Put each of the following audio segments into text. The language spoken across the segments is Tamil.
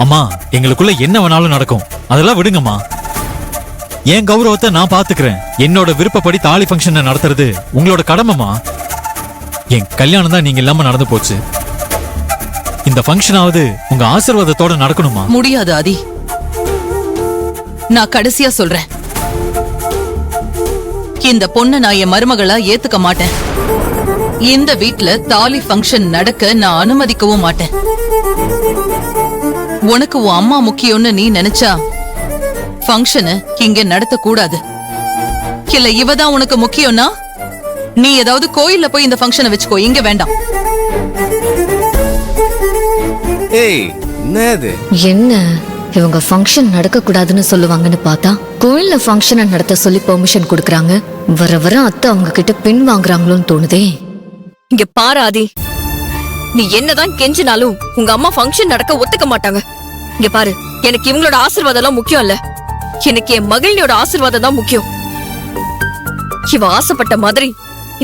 அம்மா, எங்களுக்குள்ள என்ன வேணாலும் நடக்கும், அதெல்லாம் விடுங்கம்மா. என் கௌரவத்தை நான் பாத்துக்கிறேன். என்னோட விருப்பப்படி தாலி ஃபங்க்ஷனை நடத்துறது உங்களோட கடமைமா. என் கல்யாணம் தான் நீங்க இல்லாம நடந்து போச்சு. இந்த ஃபங்க்ஷனாவது உங்க ஆசீர்வாதத்தோட நடக்கணுமா? முடியாது ஆதி. நான் கடைசியா சொல்றேன், இந்த பொண்ணை நான் என் மருமகளா ஏத்துக்க மாட்டேன். இந்த வீட்ல தாலி ஃபங்க்ஷன் நடக்க நான் அனுமதிக்கவும் மாட்டேன். உனக்கு உன் அம்மா முக்கியம்னு நீ நினைச்சா ஃபங்க்ஷனை இங்க நடத்த கூடாது. இல்ல இவதான் உனக்கு முக்கியம்னா நீ ஏதாவது கோயில்ல போய் இந்த ஃபங்க்ஷனை வச்சுக்கோ, இங்க வேண்டாம். ஏய், என்னது? என்ன இவங்க ஃபங்க்ஷன் நடக்க கூடாதுன்னு சொல்லுவாங்கன்னு பார்த்தா கோயில்ல ஃபங்க்ஷனை நடத்த சொல்லி பெர்மிஷன் கொடுக்கறாங்க. வர வர அத்தை அவங்க கிட்ட பின் வாங்குறாங்களோன்னு தோணுதே. இங்க பாரு ஆதி, நீ என்னதான் கெஞ்சினாலும் உங்க அம்மா ஃபங்க்ஷன் நடக்க ஒத்துக்க மாட்டாங்க. இங்க பாரு, எனக்கு இவங்களோட ஆசீர்வாதம் எல்லாம் முக்கியம் இல்ல, எனக்கு என் மகளினோட ஆசீர்வாதம் தான் முக்கியம். இவ ஆசைப்பட்ட மாதிரி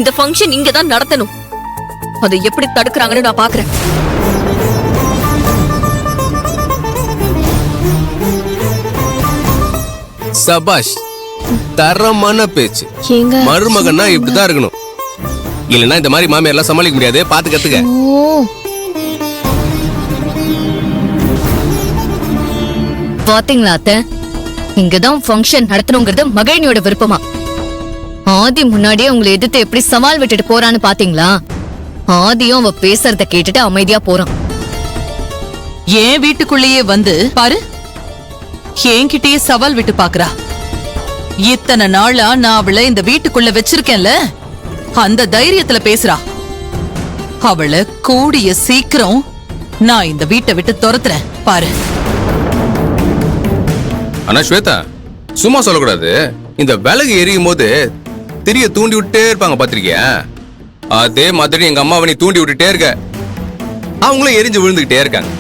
இந்த ஃபங்க்ஷன் இங்க தான் நடத்தணும். அதை எப்படி தடுக்கறாங்கன்னு நான் பாக்குறேன். சபாஷ், தரமான பேச்சு. மருமகன்னா இப்படிதான் இருக்கணும். இல்லன்னா இந்த மாதிரி மாமியார் எல்லாம் சமாளிக்க முடியாது. பாத்து கத்துக்க. பாத்தீங்களா அத்தை, இங்கதான் ஃபங்க்ஷன் நடத்தணுங்கிறது மகிழினியோட விருப்பமா. ஆதி முன்னாடியே உங்களை எதிர்த்து எப்படி சவால் விட்டுட்டு போறான்னு பாத்தீங்களா? ஆதியும் அவ பேசுறத கேட்டுட்டு அமைதியா போறான். ஏன் வீட்டுக்குள்ளேயே வந்து பாரு, என்கிட்டயே சவால் விட்டு பாக்குறா. இத்தனை நாளா நான் அவளை இந்த வீட்டுக்குள்ள வச்சிருக்கேன்ல, அந்த தைரியத்துல பேசுறா. அவளை கூடிய சீக்கிரம் நான் இந்த வீட்டை விட்டு துரத்துறேன் பாரு. ஆனா ஸ்வேதா, சும்மா சொல்லக்கூடாது. இந்த விலகு எரியும் போது திரிய தூண்டி விட்டே இருப்பாங்க, பாத்திருக்கியா? அதே மாதிரி எங்க அம்மாவை நீ தூண்டி விட்டுட்டே இருக்க, அவங்களும் எரிஞ்சு விழுந்துகிட்டே இருக்காங்க.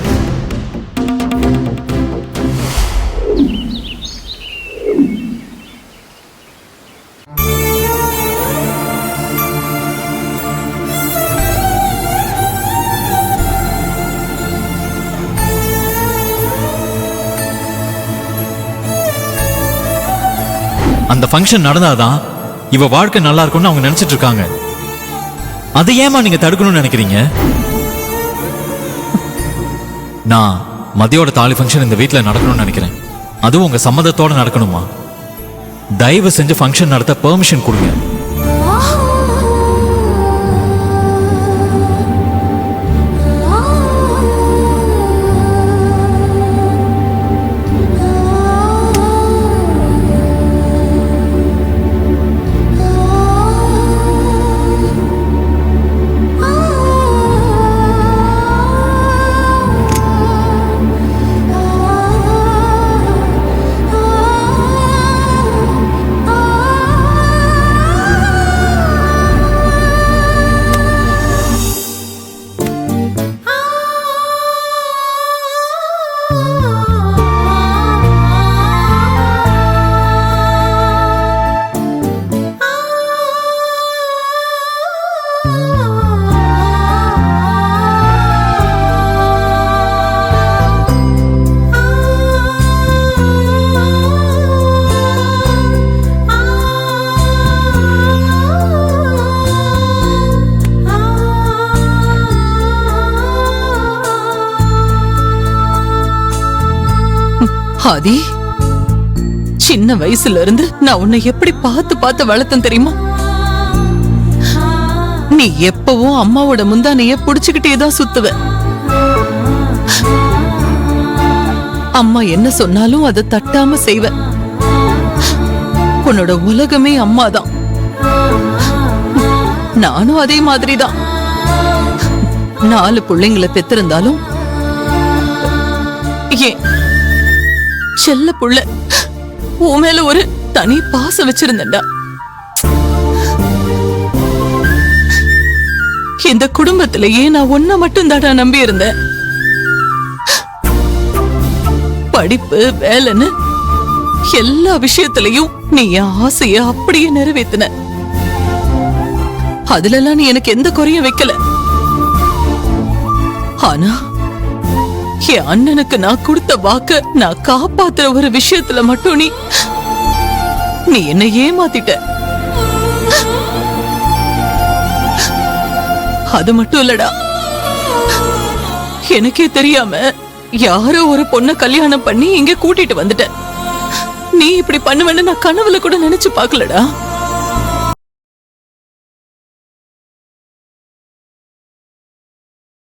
அந்த ஃபங்க்ஷன் நடந்தாதான் இவ வாழ்க்கை நல்லா இருக்கும்னு அவங்க நினைச்சிட்டு இருக்காங்க. அதை ஏமா நீங்க தடுக்கணும்னு நினைக்கிறீங்க? நான் மதியோட தாலி ஃபங்க்ஷன் இந்த வீட்டுல நடக்கணும்னு நினைக்கிறேன். அதுவும் உங்க சம்மதத்தோட நடக்கணுமா? தயவு செஞ்சு ஃபங்க்ஷன் நடத்த பெர்மிஷன் கொடுங்க. ஆதி, சின்ன வயசுல இருந்து நான் உன்னை எப்படி பார்த்து பார்த்து வளர்த்தேன் தெரியுமா? நீ எப்பவும் அம்மாவோட முந்தானைய புடிச்சுக்கிட்டே தான் சுத்துவ. அம்மா என்ன சொன்னாலும் அதை தட்டாம செய்வ. உன்னோட உலகமே அம்மாதான். நானும் அதே மாதிரிதான். 4 பிள்ளைங்களை பெத்திருந்தாலும் ஏன் செல்ல புள்ள உன் மேல ஒரு தனி பாசம் வச்சிருந்தா. இந்த குடும்பத்திலேயே நான் ஒன்ன மட்டும் தாடா நம்பி இருந்தேன். படிப்பு வேலைன்னு எல்லா விஷயத்திலையும் நீ என் ஆசைய அப்படியே நிறைவேத்தின. அதுல எல்லாம் நீ எனக்கு எந்த குறையும் வைக்கல. ஆனா என் அண்ணனுக்கு நான் கொடுத்த வாக்க நான் காப்பாத்துற ஒரு விஷயத்துல மட்டும் நீ என்ன ஏமாத்திட்ட. அது மட்டும் இல்லடா, எனக்கே தெரியாம யாரோ ஒரு பொண்ண கல்யாணம் பண்ணி இங்க கூட்டிட்டு வந்துட்ட. நீ இப்படி பண்ணுவேன்னு நான் கனவுல கூட நினைச்சு பாக்கலடா.